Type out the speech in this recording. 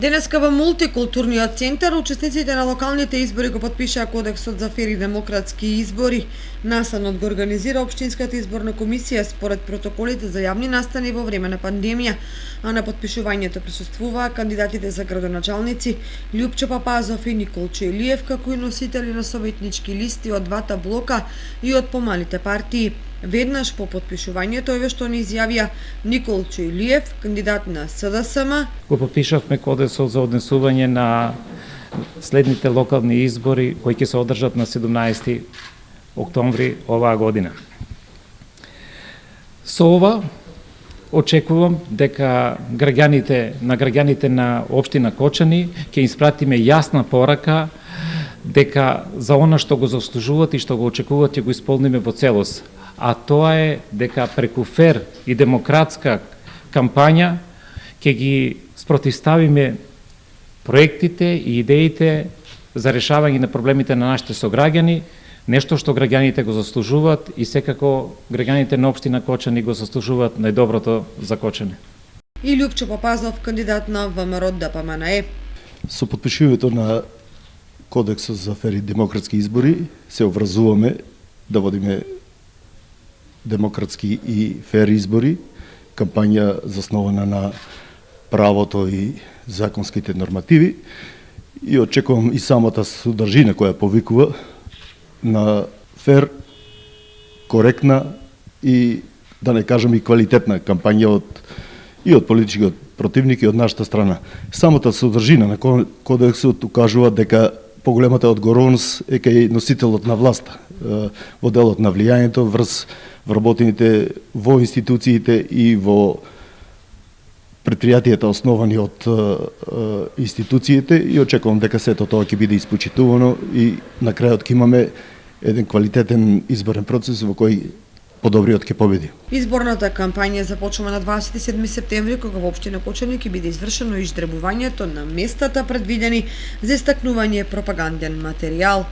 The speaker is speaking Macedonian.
Денеска во мултикултурниот центар учесниците на локалните избори го потпишаа Кодексот за фер и демократски избори. Настанот го организира Општинската изборна комисија според протоколите за јавни настани во време на пандемија, а на потпишувањето присуствуваа кандидатите за градоначалници Љупчо Папазов и Николчо Илиев, како и носители на советнички листи од двата блока и од помалите партии. Веднаш по потпишувањето еве што ни изјавија Николчо Илиев, кандидат на СДСМ. Го подпишавме кодексот за однесување на следните локални избори кои ќе се одржат на 17 октомври оваа година. Со ова очекувам дека граѓаните на општина Кочани ќе испратиме јасна порака дека за она што го заслужуваат и што го очекуваат ќе го исполниме во целост. А тоа е дека преку фер и демократска кампања ќе ги спротивставиме проектите и идеите за решавање на проблемите на нашите сограѓани, нешто што граѓаните го заслужуваат и секако граѓаните на општина Кочани го заслужуваат најдоброто за Кочани. И Љупчо Папазов, кандидат на ВМРО ДПМНЕ. Со потпишувањето на Кодексот за фер и демократски избори се обврзуваме да водиме демократски и фер избори, кампања заснована на правото и законските нормативи и очекувам и самата содржина која повикува на фер, коректна и да не кажам и квалитетна кампања од политичкиот противник и од нашата страна. Самата содржина на кодексот укажува дека поголемата одговорност е кај носителот на власта во делот на влијањето врз вработените во институциите и во предпријатијата основани од институциите и очекувам дека сето тоа ќе биде испочитувано и на крајот ќе имаме еден квалитетен изборен процес во кој подобриот ќе победи. Изборната кампања започнува на 27 септември, кога во општина Кочани ќе биде извршено изждребувањето на местата предвидени за истакнување пропаганден материјал.